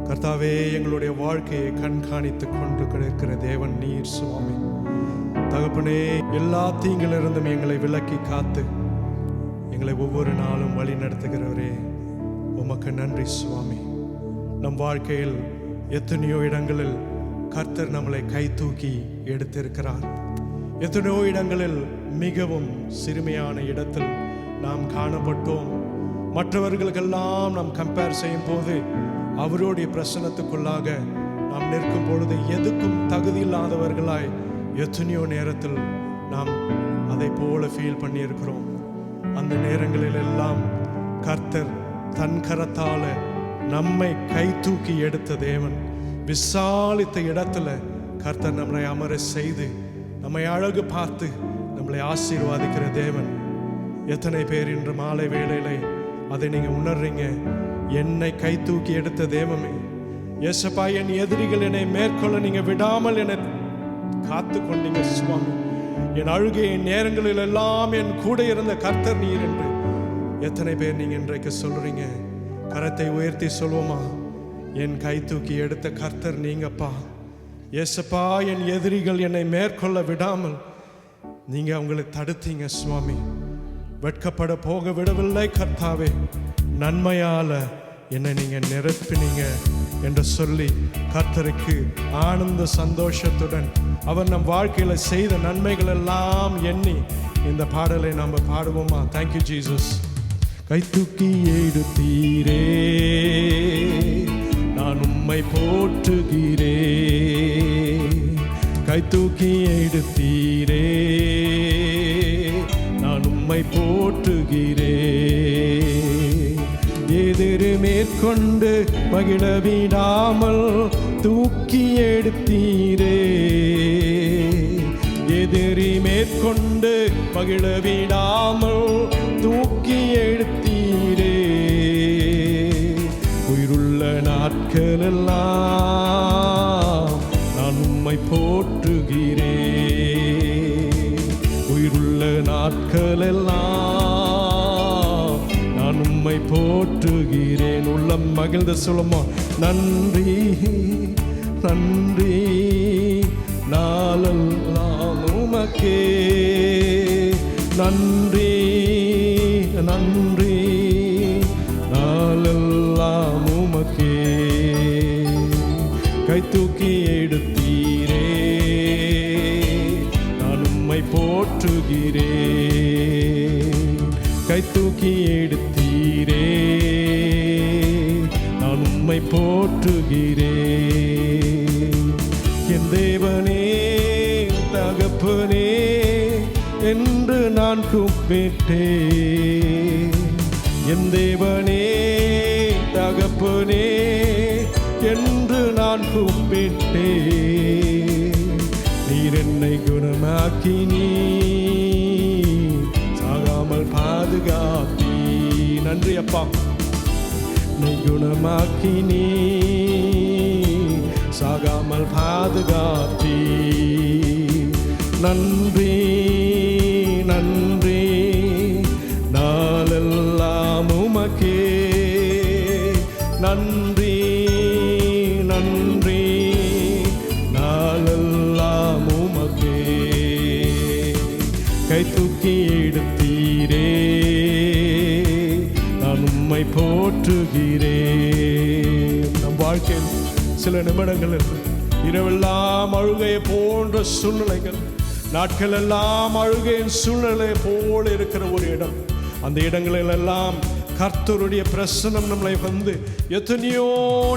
கர்த்தாவே, எங்களுடைய வாழ்க்கையை கண்காணித்து கொண்டு கிடக்கிற தேவன் நீர் சுவாமி. தகப்பனே, எல்லா தீங்கிலிருந்தும் எங்களை விலக்கி காத்து எங்களை ஒவ்வொரு நாளும் வழி நடத்துகிறவரே, உமக்கு நன்றி சுவாமி. நம் வாழ்க்கையில் எத்தனையோ இடங்களில் கர்த்தர் நம்மளை கை தூக்கி எடுத்திருக்கிறார். எத்தனையோ இடங்களில் மிகவும் சிறுமையான இடத்தில் நாம் காணப்பட்டோம். மற்றவர்களுக்கெல்லாம் நாம் கம்பேர் செய்யும் போது அவருடைய பிரசன்னத்துக்குள்ளாக நாம் நிற்கும் பொழுது எதுக்கும் தகுதி இல்லாதவர்களாய் எத்தனையோ நேரத்தில் நாம் அதை போல ஃபீல் பண்ணியிருக்கிறோம். அந்த நேரங்களில் எல்லாம் கர்த்தர் தன் கரத்தால நம்மை கை தூக்கி எடுத்த தேவன். விசாலித்த இடத்துல கர்த்தர் நம்மளை அமர செய்து நம்மை அழகு பார்த்து நம்மளை ஆசீர்வாதிக்கிற தேவன். எத்தனை பேர் இன்று மாலை வேளையிலே அதை நீங்க உணர்றீங்க? என்னை கை தூக்கி எடுத்த தேவமே, ஏசப்பா, என் எதிரிகள் என்னை மேற்கொள்ள நீங்க விடாமல் என்னை காத்து கொண்டீங்க சுவாமி. என் அழுகை நேரங்களில் எல்லாம் என் கூட இருந்த கர்த்தர் நீர் என்று எத்தனை பேர் நீங்க இன்றைக்கு சொல்றீங்க? கரத்தை உயர்த்தி சொல்வோமா? என் கை தூக்கி எடுத்த கர்த்தர் நீங்கப்பா. ஏசப்பா, என் எதிரிகள் என்னை மேற்கொள்ள விடாமல் நீங்க அவங்களை தடுத்தீங்க சுவாமி. வெட்கப்பட போக விடவில்லை கர்த்தாவே. நன்மையால என்னை நீங்க நிரப்பினீங்க என்று சொல்லி கர்த்தருக்கு ஆனந்த சந்தோஷத்துடன் அவர் நம் வாழ்க்கையில செய்த நன்மைகள் எல்லாம் எண்ணி இந்த பாடலை நாம் பாடுவோமா? Thank you Jesus. கை தூக்கி எடுத்தீரே, நான் உம்மை போற்றுகிறே. கை தூக்கி எடுத்தீரே, நான் உம்மை போற்றுகிறே. எதிரி மேற்கொண்டு மகிழ விடாமல் தூக்கி எடுத்தீரே. எதிரி மேற்கொண்டு மகிழ விடாமல் தூக்கி எடுத்தீரே. உயிருள்ள நாட்கள் எல்லாம் நான் உம்மை போற்றுகிறே. உயிருள்ள நாட்கள் எல்லாம் நான் உம்மை போற்றுகிறேன். உள்ளம் மகிழ்ந்து சொல்லுமா? நன்றி நன்றி நாளெல்லாம் உமக்கே. நன்றி நன்றி நாளெல்லாம் உமக்கே. கை தூக்கி எடுத்தீரே, நான் உம்மை போற்றுகிறேன். கை தூக்கி எடுத்தீரே, நான் உம்மை போற்றுகிறேன். என் தேவனே, தகப்பனே என்று நான் கூப்பிட்டேன். என் தேவனே, தகப்பனே என்று நான் கூப்பிட்டேன். நீர் என்னை குணமாக்கி நீ சாகாமல் பாதுகாப்பி. நன்றி அப்பா. நீ குணமாக்கி நீ சாகாமல் பாதுகாப்பி. நன்றி நன்றி நாளெல்லாம் உமக்கே. நன்றி நன்றி நாளெல்லாம் உமக்கே. கை தூக்கி எடுத்தீரே, நான் உம்மை போற்றுகிறேன். நம் வாழ்க்கையில் சில நிமிடங்களில் இரவெல்லாம் அழுகையை போன்ற சூழ்நிலைகள், நாட்கள் எல்லாம் அழுகையின் சூழ்நிலை போல இருக்கிற ஒரு இடம். அந்த இடங்களில் எல்லாம் கர்த்தருடைய பிரசன்னம் நம்மளை வந்து எத்தனையோ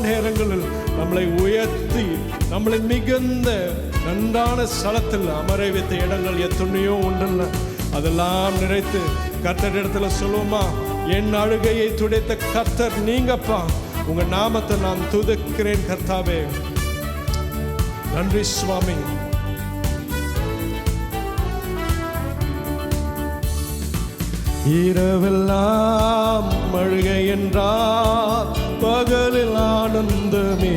நேரங்களில் நம்மளை உயர்த்தி நம்மளை மிகுந்த நன்றான ஸ்தலத்தில் அமர வைத்த இடங்கள் எத்தனையோ உண்டல்ல. அதெல்லாம் நிறைத்து கர்த்தரிடத்துல சொல்லுவோமா? என் அழுகையை துடைத்த கர்த்தர் நீங்கப்பா. உங்க நாமத்தை நான் துதிக்கிறேன் கர்த்தாவே. நன்றி சுவாமி. இரவெல்லாம் அழுகை என்றால் பகலில் ஆனந்தமே.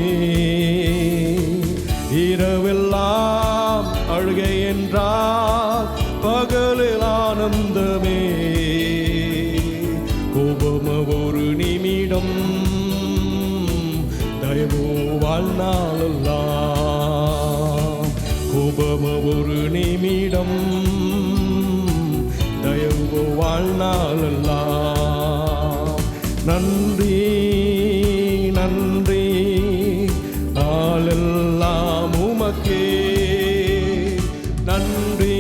இரவெல்லாம் அழுகை என்றால் பகலில் ஆனந்தமே. கோபம் ஒரு நிமிடம், தயவு வாழ்நாளெல்லாம் கோபமோ ஒரு நிமிடம் தயவு வாழ்நாளெல்லாம் நன்றி நன்றி நாளெல்லாம் உமக்கே நன்றி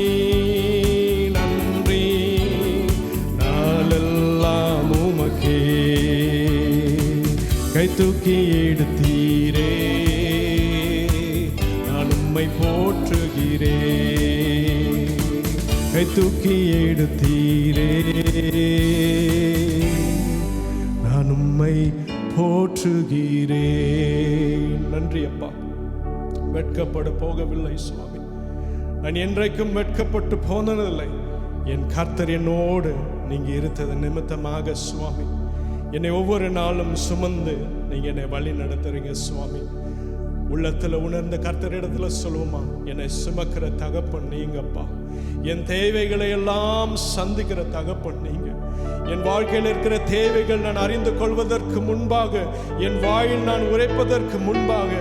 நன்றி நாளெல்லாம் உமக்கே கை தூக்கி எடுத்தீரே நான் உம்மை போற்றுகிறேன் கை தூக்கி எடுத்தீரே நான் உம்மை போற்றுகிறேன். நன்றி அப்பா. வெட்கப்பட போகவில்லை சுவாமி. நான் என்றைக்கும் வெட்கப்பட்டு போனதில்லை. என் கர்த்தர் என்னோடு நீங்க இருந்தது நிமித்தமாக சுவாமி என்னை ஒவ்வொரு நாளும் சுமந்து நீங்க என்னை வழி நடத்துறீங்க சுவாமி. உள்ளத்துல உணர்ந்த கர்த்தரிடத்துல சொல்லுவோமா, என்னை சுமக்கிற தகப்பன் நீங்கப்பா. என் தேவைகளை எல்லாம் சந்திக்கிற தகப்பன் நீங்க. என் வாழ்க்கையில் இருக்கிற தேவைகள் நான் அறிந்து கொள்வதற்கு முன்பாக, என் வாயில் நான் உரைப்பதற்கு முன்பாக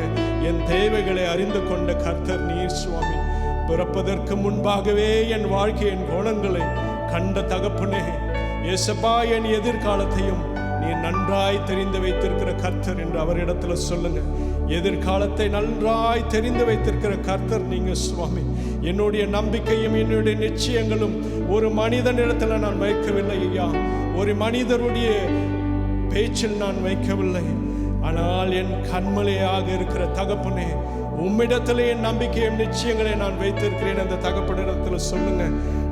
என் தேவைகளை அறிந்து கொண்ட கர்த்தர் நீர் சுவாமி. பிறப்பதற்கு முன்பாகவே என் வாழ்க்கையின் கோணங்களை கண்ட தகப்பனே ஏசப்பா, என் எதிர்காலத்தையும் நீ நன்றாய் தெரிந்து வைத்திருக்கிற கர்த்தர் என்று அவரிடத்துல சொல்லுங்க. எதிர்காலத்தை நன்றாய் தெரிந்து வைத்திருக்கிற கர்த்தர் நீங்க சுவாமி. என்னுடைய நம்பிக்கையும் என்னுடைய நிச்சயங்களும் ஒரு மனிதனிடத்துல நான் வைக்கவில்லை ஐயா, ஒரு மனிதருடைய பேச்சில் நான் வைக்கவில்லை. ஆனால் என் கண்மலையாக இருக்கிற தகப்பனே, உம்மிடத்திலே என் நம்பிக்கையும் நிச்சயங்களை நான் வைத்திருக்கிறேன். அந்த தகப்பனிடத்துல சொல்லுங்க,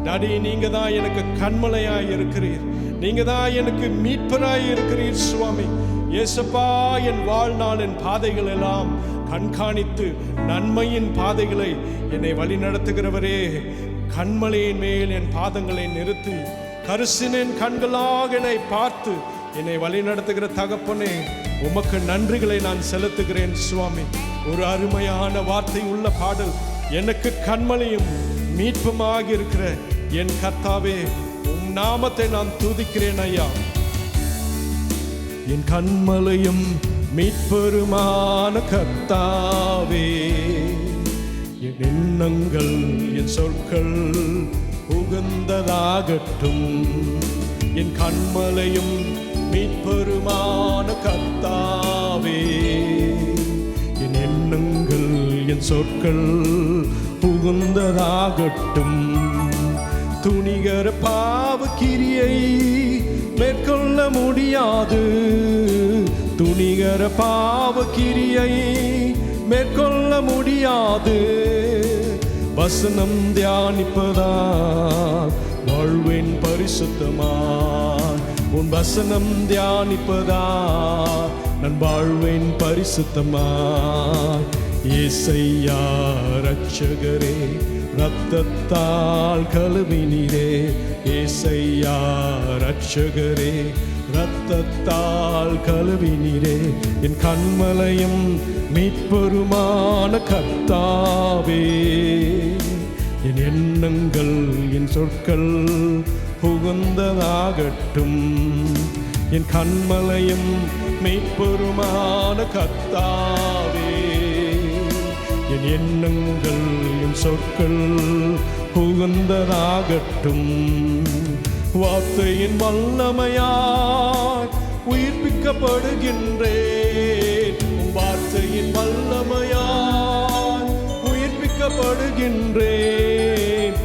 டாடி நீங்க தான் எனக்கு கண்மலையாய் இருக்கிறீர், நீங்க தான் எனக்கு மீட்பராய் இருக்கிறீர் சுவாமி. ஏசப்பா, என் வாழ்நாளின் பாதைகள் எல்லாம் கண்காணித்து நன்மையின் பாதைகளை என்னை வழி நடத்துகிறவரே, கண்மலையின் மேல் என் பாதங்களை நிறுத்தி கரிசனின் கண்களாக என்னை பார்த்து என்னை வழி நடத்துகிற தகப்பனே, உமக்கு நன்றிகளை நான் செலுத்துகிறேன் சுவாமி. ஒரு அருமையான வார்த்தை உள்ள பாடல், எனக்கு கண்மலையும் மீட்புமாக இருக்கிற என் கர்த்தாவே, உம் நாமத்தை நான் துதிக்கிறேன் ஐயா. என் கண்மலையும் மீட்பெருமான கர்த்தாவே, என் எண்ணங்கள் என் சொற்கள் உகந்ததாகட்டும். என் கண்மலையும் மீட்பெருமான கர்த்தாவே, என் எண்ணங்கள் என் சொற்கள் உகந்ததாகட்டும். துணிகர பாவ கிரியை மேற்கொள்ள முடியாது, துணிகர பாவ கிரியை மேற்கொள்ள முடியாது. வசனம் தியானிப்பதால் வாழ்வேன் பரிசுத்தமாய், உன் வசனம் தியானிப்பதால் நான் வாழ்வேன் பரிசுத்தமாய். ஏசையா ரட்சகரே, ரத்தத்தால் கழுவினீரே. ஏசையா ரட்சகரே, ரத்தத்தால் கழுவினீரே. என் கண்மலையும் மீட்பெருமான கர்த்தாவே, என் எண்ணங்கள் என் சொற்கள் உகந்ததாகட்டும். என் கண்மலையும் மீட்பெருமான கர்த்தாவே, என் எண்ணங்கள் என் சொற்கள் உகந்ததாகட்டும். வார்த்தையின் வல்லமையாய் உயிர்ப்பிக்கப்படுகின்றேன், வார்த்தையின் வல்லமையாய் உயிர்ப்பிக்கப்படுகின்றேன்.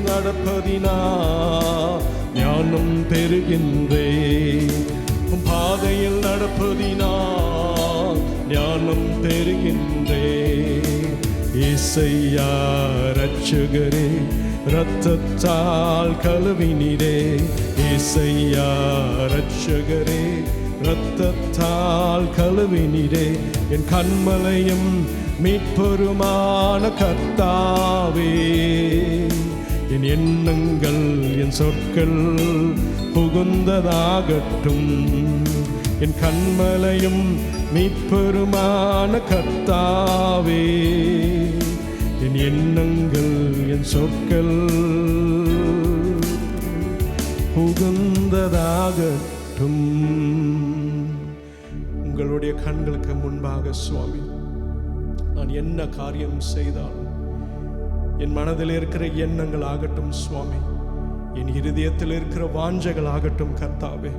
நடப்பதினா ஞானம் பெறுகின்றேன், பாதையில் நடப்பதினா ஞானம் பெறுகின்றேன். ஏசையா ரட்சகரே, ரத்தத்தால் கழுவினீரே. ஏசையா ரட்சகரே, ரத்தத்தால் கழுவினீரே. என் கண்மலையும் மீட்பெருமான கர்த்தாவே, என் எண்ணங்கள் என் சொற்கள் புகுந்ததாகட்டும். என் கண்மலையும் மீட்பெருமான கர்த்தாவே, என் எண்ணங்கள் என் சொற்கள் புகுந்ததாகட்டும். உங்கள் உங்களுடைய கண்களுக்கு முன்பாக சுவாமி நான் என்ன காரியம் செய்தாலும் என் மனதில் இருக்கிற எண்ணங்கள் ஆகட்டும் சுவாமி, என் இருதயத்தில் இருக்கிற வாஞ்சைகள் ஆகட்டும் கர்த்தாவே,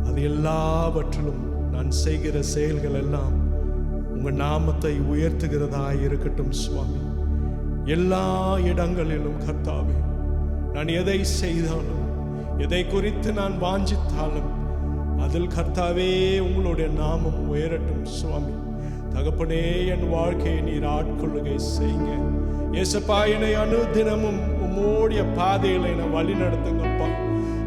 அது எல்லாவற்றிலும் நான் செய்கிற செயல்கள் எல்லாம் உங்கள் நாமத்தை உயர்த்துகிறதாய் இருக்கட்டும் சுவாமி. எல்லா இடங்களிலும் கர்த்தாவே நான் எதை செய்தாலும் எதை குறித்து நான் வாஞ்சித்தாலும் அதில் கர்த்தாவே உங்களுடைய நாமம் உயரட்டும் சுவாமி. தகப்பனே, என் வாழ்க்கையை நீர் ஆட்கொள்ளுகை செய்யுங்க ஏசப்பா. என்னை அனுதினமும் உம்மோடைய பாதையில் என்னை வழி நடத்துங்கப்பா.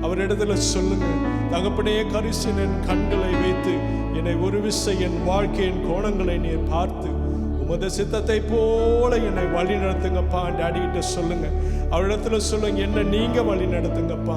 அவரிடத்துல சொல்லுங்க தகப்பனே, கரிசின் என் கண்களை வைத்து என்னை ஒரு விசை என் வாழ்க்கையின் கோணங்களை நீர் பார்த்து உமது சித்தத்தை போல என்னை வழி நடத்துங்கப்பா. டாடிகிட்ட சொல்லுங்க, அவரிடத்துல சொல்லுங்க, என்ன நீங்க வழி நடத்துங்கப்பா.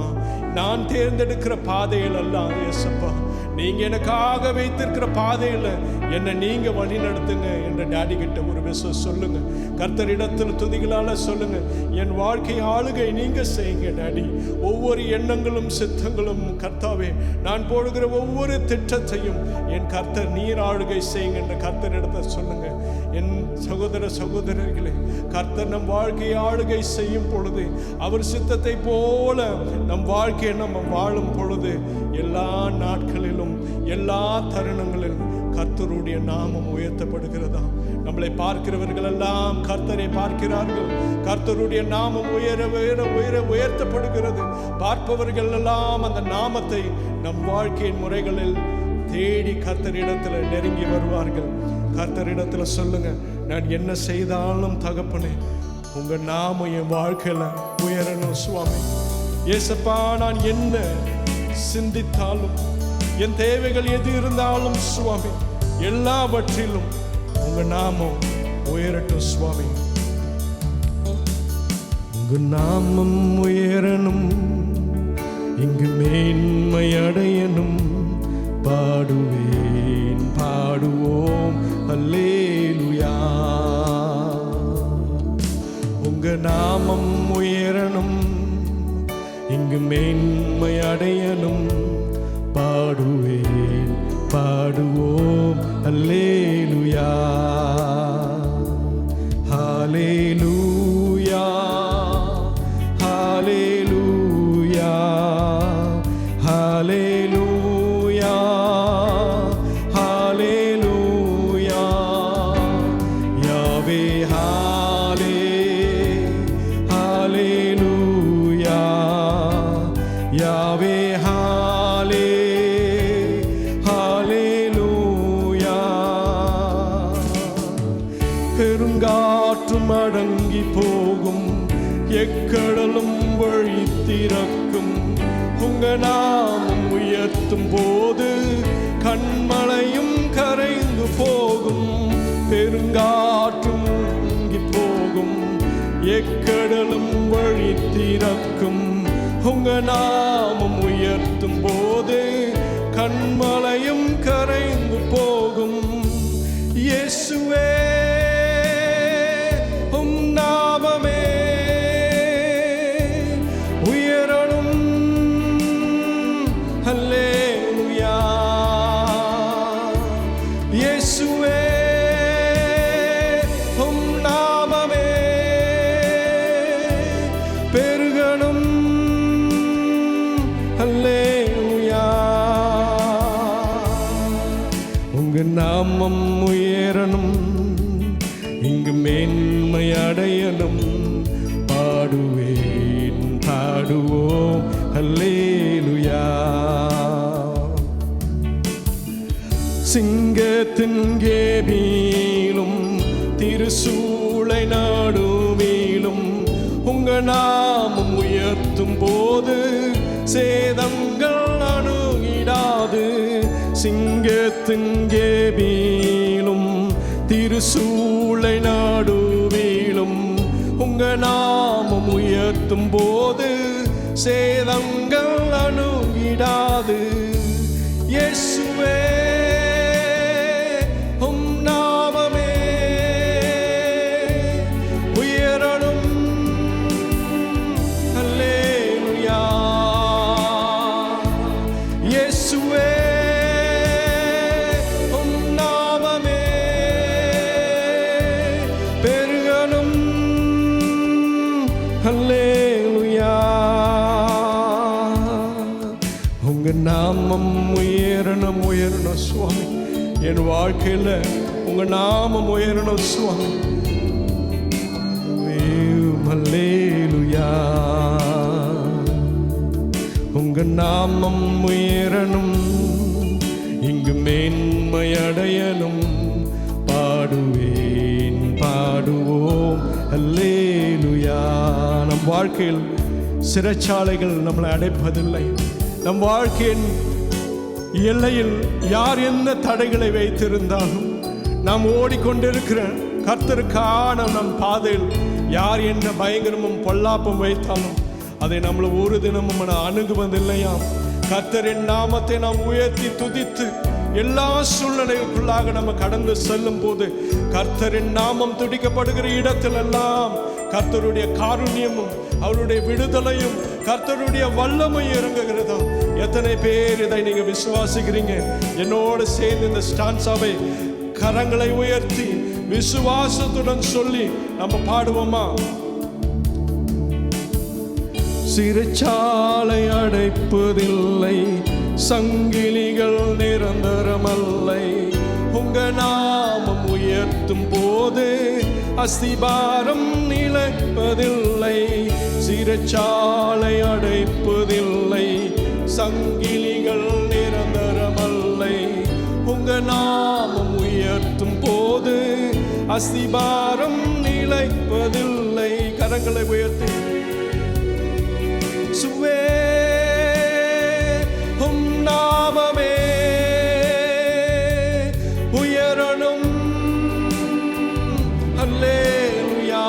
நான் தேர்ந்தெடுக்கிற பாதையில் எல்லாம் ஏசப்பா, நீங்க எனக்காக வைத்திருக்கிற பாதையில் என்னை நீங்க வழி நடத்துங்க என்ற டாடி கிட்ட ஒரு விஷயம் சொல்லுங்க. கர்த்தரிடத்தில் துதிகளால சொல்லுங்க, என் வாழ்க்கை ஆளுகை நீங்க செய்யுங்க டாடி. ஒவ்வொரு எண்ணங்களும் சித்தங்களும் கர்த்தாவே, நான் போடுகிற ஒவ்வொரு திட்டத்தையும் என் கர்த்தர் நீர் ஆளுகை செய்யுங்க என்ற கர்த்தரிடத்தை சொல்லுங்க. என் சகோதர சகோதரர்களே, கர்த்தர் நம் வாழ்க்கையை ஆளுகை செய்யும் பொழுது, அவர் சித்தத்தை போல நம் வாழ்க்கையை நம்ம வாழும் பொழுது, எல்லா நாட்களிலும் எல்லா தருணங்களிலும் கர்த்தருடைய நாமம் உயர்த்தப்படுகிறதா. நம்மளை பார்க்கிறவர்கள் எல்லாம் கர்த்தரை பார்க்கிறார்கள். கர்த்தருடைய நாமம் உயர உயர உயர உயர்த்தப்படுகிறது. பார்ப்பவர்கள் எல்லாம் அந்த நாமத்தை நம் வாழ்க்கையின் முறைகளில் தேடி கர்த்தரிடத்தில் நெருங்கி வருவார்கள். கர்த்தரிடத்தில் சொல்லுங்க, நான் என்ன செய்தாலும் தகப்பனே உங்க நாமம் என் வாழ்க்கையில உயரணும் சுவாமி. ஏசப்பா, நான் என்ன சிந்தித்தாலும் என் தேவைகள் எது இருந்தாலும் சுவாமி, எல்லாவற்றிலும் உங்க நாமம் உயரட்டும் சுவாமி. உங்க நாமம் உயரணும், இங்கு மேன்மை அடையணும். பாடுவேன் பாடுவோம் அல்லேலூயா. உங்க நாமம் உயரணும், இங்கு மேன்மை அடையணும். பாடுவேன் பாடுவோம் அல்லேலூயா. ஹல்லேலூயா ஹல்லேலூயா ஹல்லேலூயா ஹல்லேலூயா. யாவே ஹல்லே ஹல்லேலூயா. யாவே ஹல்லே ஹல்லேலூயா. பெருங்காற்றும் அடங்கி போகும், எக்கடலும் வழி திறக்கும். உங்க நாமம் உயர்த்தும் போது கண்மலையும் கரைந்து போகும். பெருங்காற்றும் அடங்கி போகும், எக்கடலும் வழி திறக்கும். உங்க நாமம் உயர்த்தும் போது கண்மலையும் கரைந்து போகும். இயேசுவே, உம் நாமமே உயரணும். அல்லேலூயா. இயேசுவே, உம் நாமமே பெருகணும். அல்லேலூயா. உங்க நாமம் உயரணும், இங்கு மேன்மை அடையணும். பாடுவேன் பாடுவோம் அல்லேலூயா. சிங்கத்தின் கேபிலும் திருசூளை நடுவிலும் உங்க நாமம் உயர்த்தும் போது சேதங்கள் அணுகிடாது. சிங்கத்தின் கேபிலும் திருசூளை நடுவிலும் உங்க நாமம் உயர்த்தும் போது சேதங்கள் அணுகிடாது. இயேசுவே, உம் நாமமே உயரணும். அல்லேலூயா. இயேசுவே, நாமம் உயரணும் உயரணும் சுவாமி. என் வாழ்க்கையில் உங்க நாமம் உயரணும் சுவாமி. அல்லேலூயா. உங்க நாமம் உயரணும், இங்கு மேன்மை அடையணும். பாடுவேன் பாடுவோம் அல்லேலூயா. நம் வாழ்க்கையில் சிறைச்சாலைகள் நம்மளை அடைப்பதில்லை. நம் வாழ்க்கையின் எல்லையில் யார் என்ன தடைகளை வைத்திருந்தாலும், நாம் ஓடிக்கொண்டிருக்கிற கர்த்தருக்கான நம் பாதையில் யார் என்ன பயங்கரமும் பொல்லாப்பும் வைத்தாலும் அதை நம்மளை ஒரு தினமும் அணுகுவதில்லையாம். கர்த்தரின் நாமத்தை நாம் உயர்த்தி துதித்து எல்லா சூழ்நிலைகளுக்குள்ளாக நம்ம கடந்து செல்லும் போது கர்த்தரின் நாமம் துடிக்கப்படுகிற இடத்திலெல்லாம் கர்த்தருடைய காருண்யமும் அவருடைய விடுதலையும் கர்த்தருடைய வல்லமையும் இறங்குகிறதா? எத்தனை பேர் இதை நீங்க விசுவாசிக்கிறீங்க? என்னோடு சேர்ந்து இந்த ஸ்டான்ஸாவை கரங்களை உயர்த்தி விசுவாசத்துடன் சொல்லி நம்ம பாடுவோமா? சிறைச்சாலை அடைப்பதில்லை, சங்கிலிகள் நிரந்தரமல்லை. உங்க நாமம் உயர்த்தும் போது அஸ்திபாரம் நிலைப்பதில்லை. சிறைச்சாலை அடைப்பதில்லை, சங்கிலிகள் நிரந்தரமல்லை. உங்க நாமம் உயர்த்தும் போது அஸ்திபாரம் நிலைப்பதில்லை. கரங்களை உயர்த்தி சுவே உம் நாமமே உயரணும் அல்லேலூயா.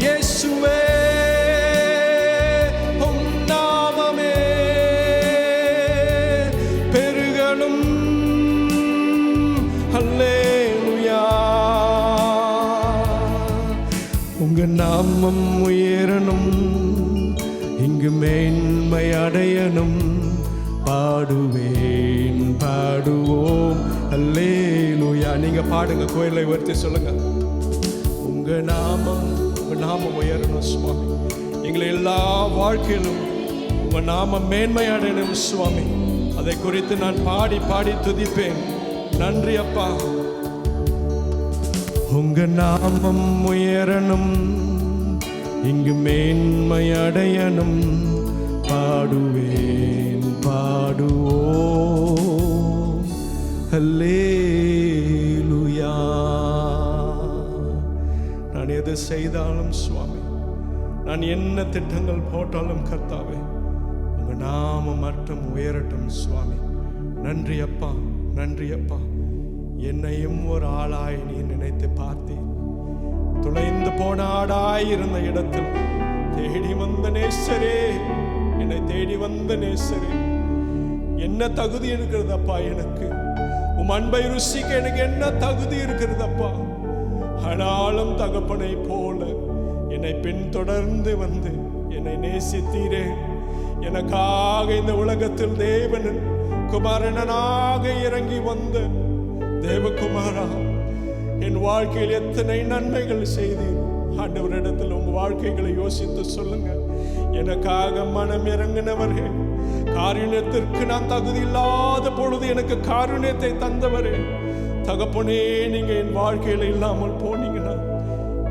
இயேசுவே உம் நாமமே பெருகணும் அல்லேலூயா. உங்க நாமம் உயரணும், இங்கு மேன்மை அடையணும். பாடுவேன் பாடுவோம் அல்லேலூயா. நீங்க பாடுங்க, கோயிலை உயர்த்தி சொல்லுங்க. உங்க நாமம் உயரணும் சுவாமி. எங்களை எல்லா வாழ்க்கையிலும் உங்க நாமம் மேன்மை அடையணும் சுவாமி. அதை குறித்து நான் பாடி பாடி துதிப்பேன். நன்றி அப்பா. உங்க நாமம் உயரணும், இங்கு மேன்மை அடையணும். பாடுவேன் பாடுவோம் அல்லேலூயா. நான் எது செய்தாலும் சுவாமி, நான் என்ன திட்டங்கள் போட்டாலும் கர்த்தாவே, உங்க நாமம் மட்டும் உயரட்டும் சுவாமி. நன்றி அப்பா, நன்றி அப்பா. என்னையும் ஒரு ஆளாய் நீ நினைத்து பார்த்தீர். துளைந்து போன ஆடாய் இருந்த இடத்தில் தேடி வந்த நேசரே, என்னை தேடி வந்த நேசரே. என்ன தகுதி இருக்கிறதப்பா எனக்கு? உம் அன்பை ருசிக்க எனக்கு என்ன தகுதி இருக்கிறதப்பா? ஆனாலும் தகப்பனை போல என்னை பின்தொடர்ந்து வந்து என்னை நேசித்தீரே. எனக்காக இந்த உலகத்தில் தேவன் குமாரனாக இறங்கி வந்த தேவகுமாரா, என் வாழ்க்கையில் எத்தனை நன்மைகள் செய்தீர் ஆண்டவரிடத்தில் உங்க வாழ்க்கைகளை யோசித்து சொல்லுங்க. எனக்காக மனம் இறங்கினவரே, காருண்யத்திற்கு நான் தகுதி இல்லாத பொழுது எனக்கு காருண்யத்தை தந்தவரே, தகப்பனே நீங்க என் வாழ்க்கையில இல்லாமல் போனீங்கன்னா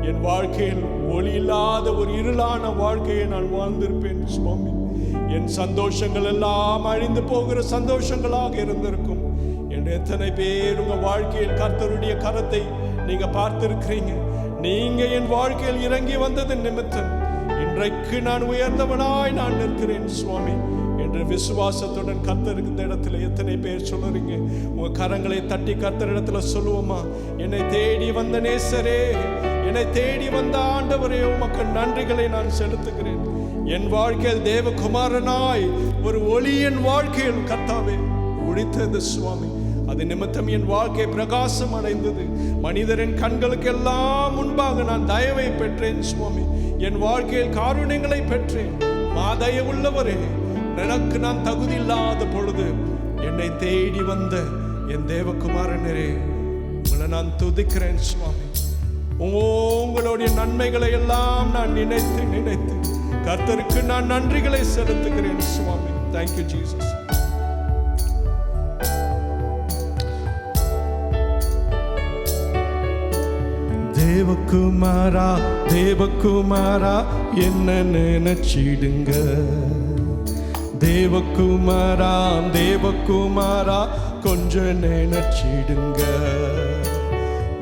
என் வாழ்க்கையில் ஒளி இல்லாத ஒரு இருளான வாழ்க்கையை நான் வாழ்ந்திருப்பேன் சுவாமி. என் சந்தோஷங்கள் எல்லாம் அழிந்து போகிற சந்தோஷங்களாக இருந்திருக்கும். எத்தனை பேர் உங்க வாழ்க்கையில் கர்த்தருடைய கரத்தை நீங்க பார்த்திருக்கிறீங்க. நீங்க என் வாழ்க்கையில் இறங்கி வந்தது நிமித்தம் இன்றைக்கு நான் உயர்ந்தவனாய் நான் நிற்கிறேன் சுவாமி என்ற விசுவாசத்துடன் கர்த்தருக்கு இந்த இடத்துல எத்தனை பேர் சொல்லுறீங்க? உங்க கரங்களை தட்டி கர்த்தரிடத்துல சொல்லுவோமா? என்னை தேடி வந்த நேசரே, என்னை தேடி வந்த ஆண்டவரே, உமக்கு நன்றிகளை நான் செலுத்துகிறேன். என் வாழ்க்கையில் தேவகுமாரனாய் ஒரு ஒளி என் வாழ்க்கையில் கர்த்தாவே உடித்தது சுவாமி. அது நிமித்தம் என் வாழ்க்கை பிரகாசம் அடைந்தது. மனிதரின் கண்களுக்கு எல்லாம் முன்பாக நான் தயவை பெற்றேன் சுவாமி. என் வாழ்க்கையில் காருண்யங்களை பெற்றேன். மாதய உள்ளவரே, எனக்கு நான் தகுதி இல்லாத பொழுது என்னை தேடி வந்த என் தேவகுமாரனரே, உங்களை நான் துதிக்கிறேன் சுவாமி. உங்களுடைய நன்மைகளை எல்லாம் நான் நினைத்து நினைத்து கர்த்தருக்கு நான் நன்றிகளை செலுத்துகிறேன் சுவாமி. Thank you, Jesus. தேவகுமாரா தேவகுமாரா என்ன நினைச்சிடுங்க, தேவகுமாரா தேவகுமாரா கொஞ்சம் நினைச்சிடுங்க,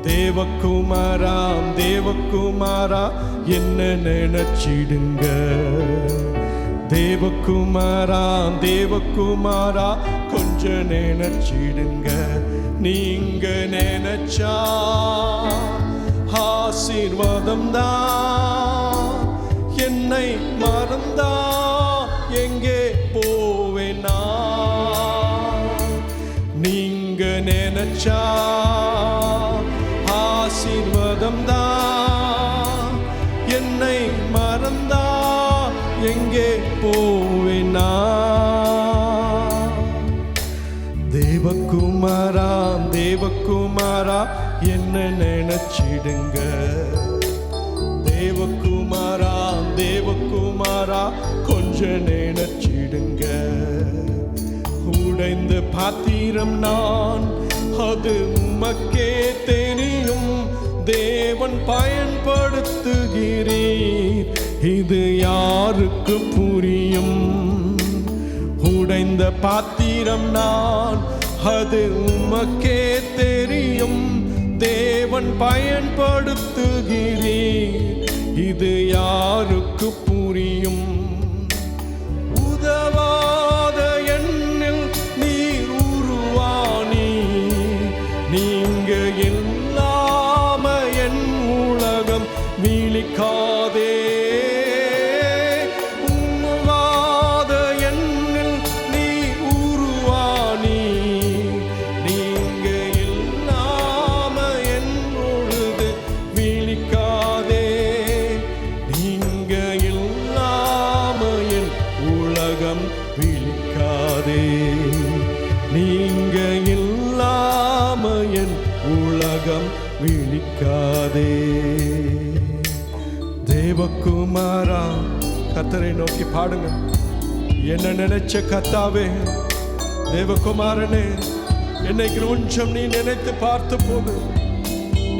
தேவகுமாரா தேவகுமாரா என்ன நினைச்சிடுங்க, தேவகுமாரா தேவகுமாரா கொஞ்சம் நினைச்சிடுங்க. நீங்க நினைச்சா ஆசீர்வாதம் தான், என்னை மறந்தா எங்கே போவேனா, நீங்க நினைச்சா ஆசீர்வாதம் தான், என்னை மறந்தா எங்கே போவேனா. தேவகுமாரா தேவகுமாரா என்ன நினைச்சிடுங்க, தேவகுமாரா தேவகுமாரா கொஞ்சம் நினைச்சிடுங்க. உடைந்த பாத்திரம் நான், அது உமக்கே தெரியும், தேவன் பயன்படுத்துகிறீர், இது யாருக்கு புரியும். உடைந்த பாத்திரம் நான், அது உமக்கே தெரியும், தேவன் பயன்படுத்துகிறீர், இது யாருக்கு புரியும். உதவாத எண்ணில் நீர் உருவானி, நீங்க இல்லாம என் உலகம் விழிக்காதே. விழிக்காதே, நீங்க இல்லாம என் உலகம் விழிக்காதே. தேவகுமாரா கர்த்தரை நோக்கி பாடுங்க. என்ன நினைச்ச கர்த்தாவே, தேவகுமாரனே என்னை கொஞ்சம் நீ நினைத்து பார்த்த போது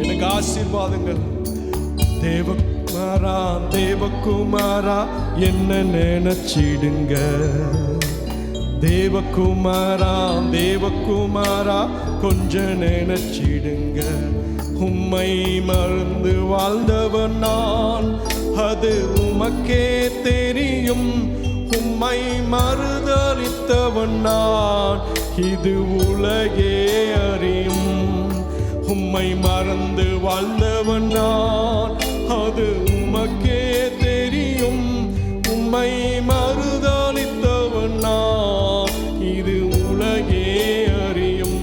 எனக்கு ஆசீர்வாதங்கள். தேவகுமாரா தேவகுமாரா என்ன நினைச்சிடுங்க, தேவகுமாரா தேவகுமாரா கொஞ்சம் நினைச்சிடுங்க. உம்மை மறந்து வாழ்ந்தவன் நான், அது உமக்கே தெரியும், உம்மை மறுதலித்தவன் நான், இது உலகே அறியும். உம்மை மறந்து வாழ்ந்தவன் நான், அது உமக்கே தெரியும், உம்மை மறுதலித்தவன் நான், இது உலகே அறியும்.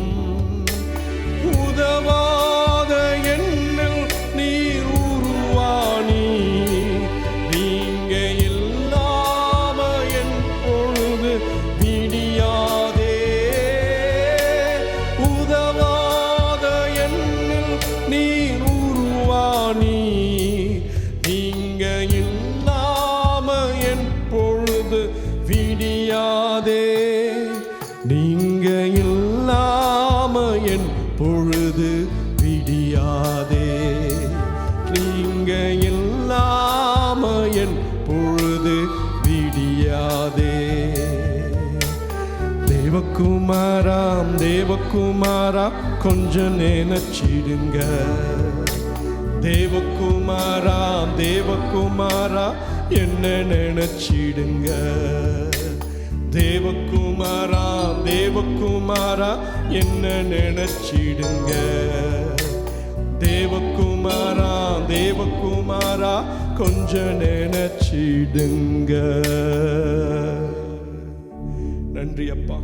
உதவாத எண்ணில் நீர் உருவானி, நீங்க இல்லாம என் பொழுது விடியாதே. உதவாத எண்ணில் நீர் உருவானி, நீங்க இல்லாம என் பொழுது விடியாதே. நீங்க இல்லாம என் பொழுது விடியாதே, நீங்க இல்லாம என் பொழுது விடியாதே. தேவகுமாரா தேவகுமாரா கொஞ்சம் நினைச்சிடுங்க, தேவகுமாரா தேவகுமாரா என்ன நினைச்சிடுங்க, தேவகுமாரா தேவகுமாரா என்ன நினைச்சிடுங்க, தேவகுமாரா தேவகுமாரா கொஞ்சம் நினைச்சிடுங்க. நன்றி அப்பா.